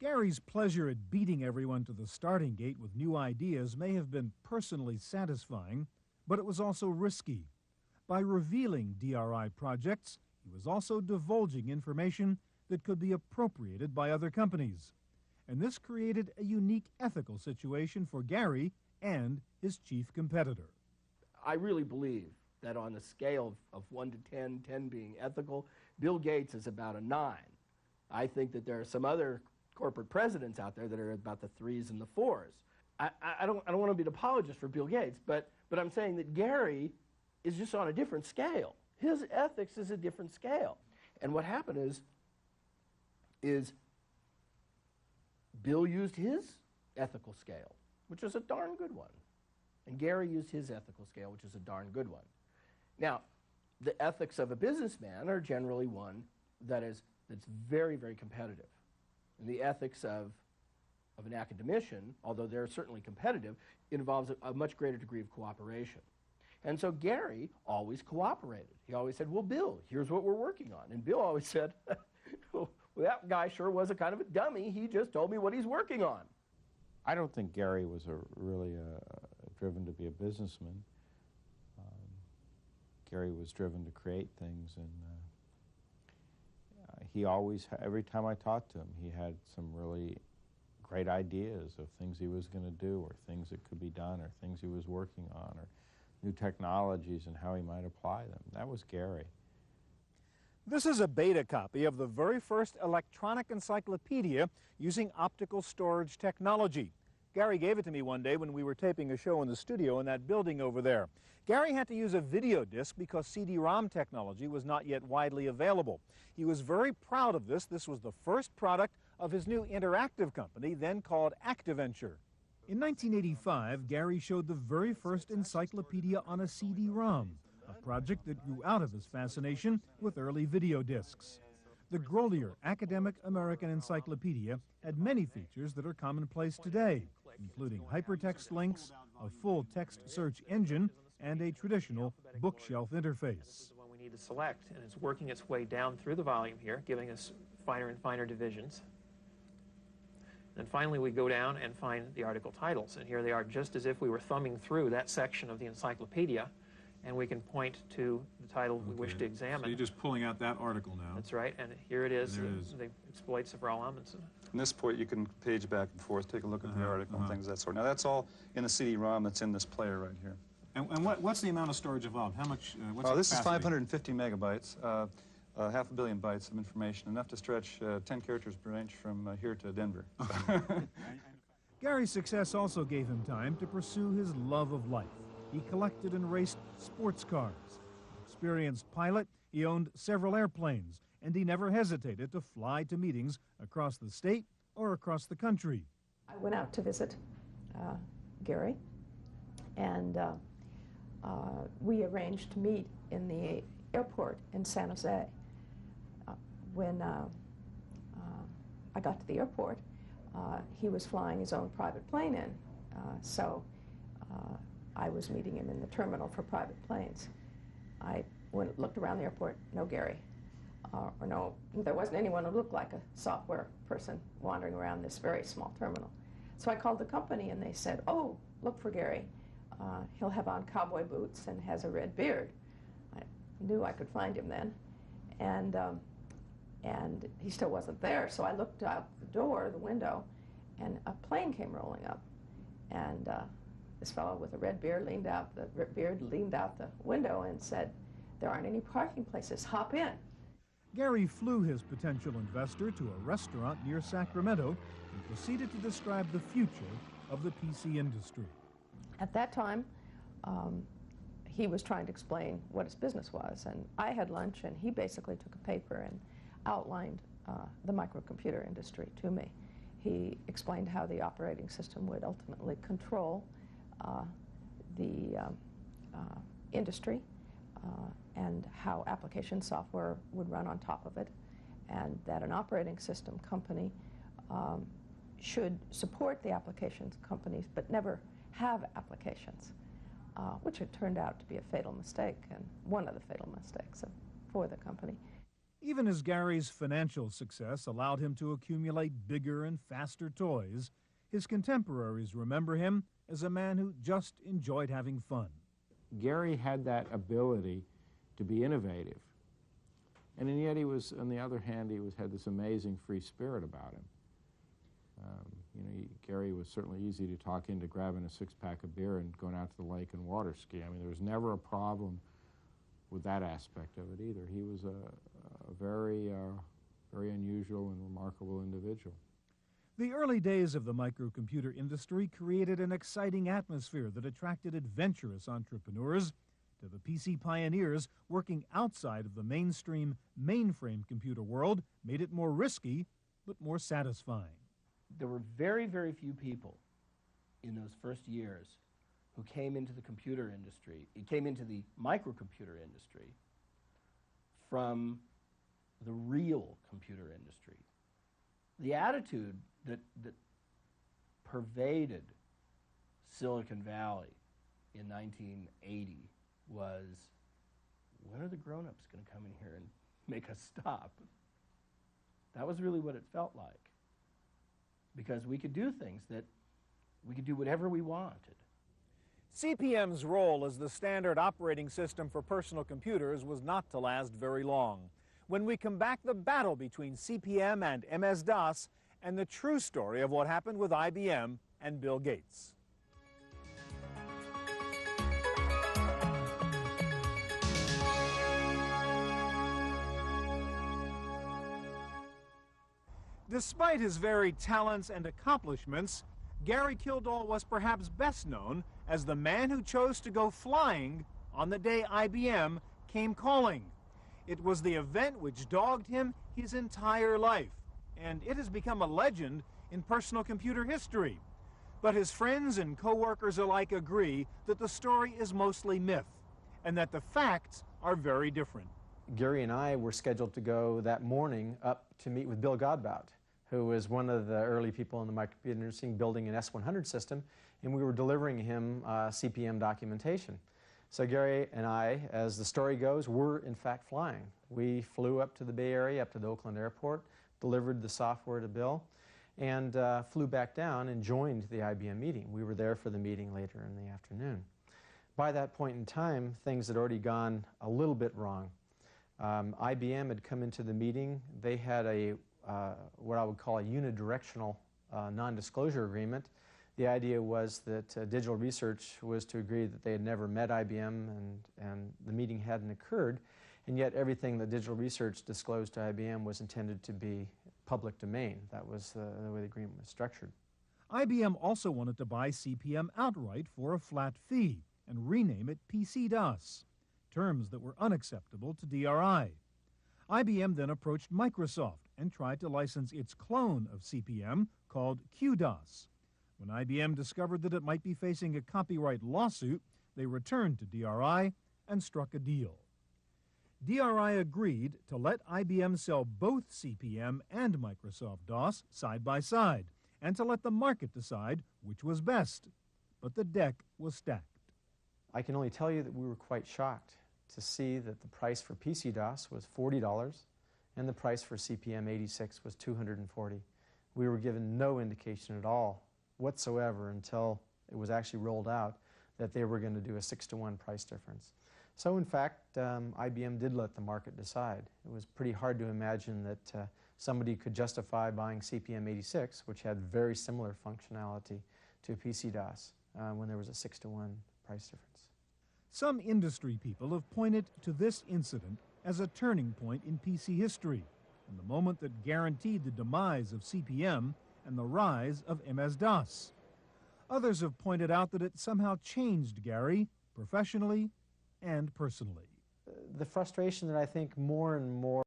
Gary's pleasure at beating everyone to the starting gate with new ideas may have been personally satisfying, but it was also risky. By revealing DRI projects, he was also divulging information that could be appropriated by other companies. And this created a unique ethical situation for Gary and his chief competitor. I really believe that on a scale of 1 to 10, 10 being ethical, Bill Gates is about a 9. I think that there are some other corporate presidents out there that are about the 3s and the 4s. I don't want to be an apologist for Bill Gates, but I'm saying that Gary is just on a different scale. His ethics is a different scale. And what happened is Bill used his ethical scale, which was a darn good one. And Gary used his ethical scale, which is a darn good one. Now, the ethics of a businessman are generally one that's very, very competitive. And the ethics of an academician, although they're certainly competitive, involves a much greater degree of cooperation. And so Gary always cooperated. He always said, well, Bill, here's what we're working on. And Bill always said, well, that guy sure was a kind of a dummy. He just told me what he's working on. I don't think Gary was really driven to be a businessman. Gary was driven to create things, and he always, every time I talked to him, he had some really great ideas of things he was going to do, or things that could be done, or things he was working on, or new technologies and how he might apply them. That was Gary. This is a beta copy of the very first electronic encyclopedia using optical storage technology. Gary gave it to me one day when we were taping a show in the studio in that building over there. Gary had to use a video disc because CD-ROM technology was not yet widely available. He was very proud of this. This was the first product of his new interactive company, then called ActiVenture. In 1985, Gary showed the very first encyclopedia on a CD-ROM, a project that grew out of his fascination with early video discs. The Grolier Academic American Encyclopedia had many features that are commonplace today, including hypertext links, a full text search engine, and a traditional bookshelf interface. This is the one we need to select, and it's working its way down through the volume here, giving us finer and finer divisions. Then finally we go down and find the article titles, and here they are just as if we were thumbing through that section of the encyclopedia, and we can point to the title we wish to examine. So you're just pulling out that article now. That's right, and here it is, the exploits of Raoul Amundsen. From this point, you can page back and forth, take a look at the article and things of that sort. Now, that's all in the CD-ROM that's in this player right here. And what's the amount of storage involved? How much? What's the this capacity? is 550 megabytes, 500 million bytes of information, enough to stretch 10 characters range from here to Denver. Gary's success also gave him time to pursue his love of life. He collected and raced sports cars. Experienced pilot, he owned several airplanes, and he never hesitated to fly to meetings across the state or across the country. I went out to visit Gary, and we arranged to meet in the airport in San Jose. When I got to the airport, he was flying his own private plane in, so I was meeting him in the terminal for private planes. I looked around the airport, no Gary. Or no, there wasn't anyone who looked like a software person wandering around this very small terminal. So I called the company and they said, oh, look for Gary. He'll have on cowboy boots and has a red beard. I knew I could find him then. And he still wasn't there, so I looked out the door, the window, and a plane came rolling up. And this fellow with a red beard leaned out the window and said, there aren't any parking places, hop in. Gary flew his potential investor to a restaurant near Sacramento and proceeded to describe the future of the PC industry. At that time, he was trying to explain what his business was, and I had lunch, and he basically took a paper and outlined the microcomputer industry to me. He explained how the operating system would ultimately control the industry, and how application software would run on top of it, and that an operating system company should support the applications companies but never have applications, which had turned out to be a fatal mistake, and one of the fatal mistakes for the company. Even as Gary's financial success allowed him to accumulate bigger and faster toys, his contemporaries remember him as a man who just enjoyed having fun. Gary had that ability to be innovative. And yet he was, on the other hand, had this amazing free spirit about him. Gary was certainly easy to talk into grabbing a six-pack of beer and going out to the lake and water ski. I mean, there was never a problem with that aspect of it either. He was a very, very unusual and remarkable individual. The early days of the microcomputer industry created an exciting atmosphere that attracted adventurous entrepreneurs. To the PC pioneers, working outside of the mainstream mainframe computer world made it more risky, but more satisfying. There were very, very few people in those first years who came into the computer industry, came into the microcomputer industry from the real computer industry. The attitude that pervaded Silicon Valley in 1980 was, when are the grown-ups going to come in here and make us stop? That was really what it felt like. Because we could do things that, we could do whatever we wanted. CP/M's role as the standard operating system for personal computers was not to last very long. When we come back, the battle between CP/M and MS-DOS and the true story of what happened with IBM and Bill Gates. Despite his varied talents and accomplishments, Gary Kildall was perhaps best known as the man who chose to go flying on the day IBM came calling. It was the event which dogged him his entire life, and it has become a legend in personal computer history. But his friends and co-workers alike agree that the story is mostly myth, and that the facts are very different. Gary and I were scheduled to go that morning up to meet with Bill Godbout, who was one of the early people in the microcomputer industry building an S100 system, and we were delivering him CP/M documentation. So Gary and I, as the story goes, were in fact flying. We flew up to the Bay Area, up to the Oakland airport, delivered the software to Bill, and flew back down and joined the IBM meeting. We were there for the meeting later in the afternoon. By that point in time, things had already gone a little bit wrong. IBM had come into the meeting. They had a what I would call a unidirectional non-disclosure agreement. The idea was that Digital Research was to agree that they had never met IBM and the meeting hadn't occurred, and yet everything that Digital Research disclosed to IBM was intended to be public domain. That was the way the agreement was structured. IBM also wanted to buy CP/M outright for a flat fee and rename it PC-DOS, terms that were unacceptable to DRI. IBM then approached Microsoft and tried to license its clone of CP/M called QDOS. When IBM discovered that it might be facing a copyright lawsuit, they returned to DRI and struck a deal. DRI agreed to let IBM sell both CP/M and Microsoft DOS side by side, and to let the market decide which was best. But the deck was stacked. I can only tell you that we were quite shocked to see that the price for PC-DOS was $40 and the price for CP/M 86 was $240. We were given no indication at all whatsoever until it was actually rolled out that they were going to do a 6-to-1 price difference. So in fact, IBM did let the market decide. It was pretty hard to imagine that somebody could justify buying CP/M 86, which had very similar functionality to PC-DOS, when there was a 6-to-1 price difference. Some industry people have pointed to this incident as a turning point in PC history, and the moment that guaranteed the demise of CP/M and the rise of MS-DOS. Others have pointed out that it somehow changed Gary professionally and personally. The frustration that I think more and more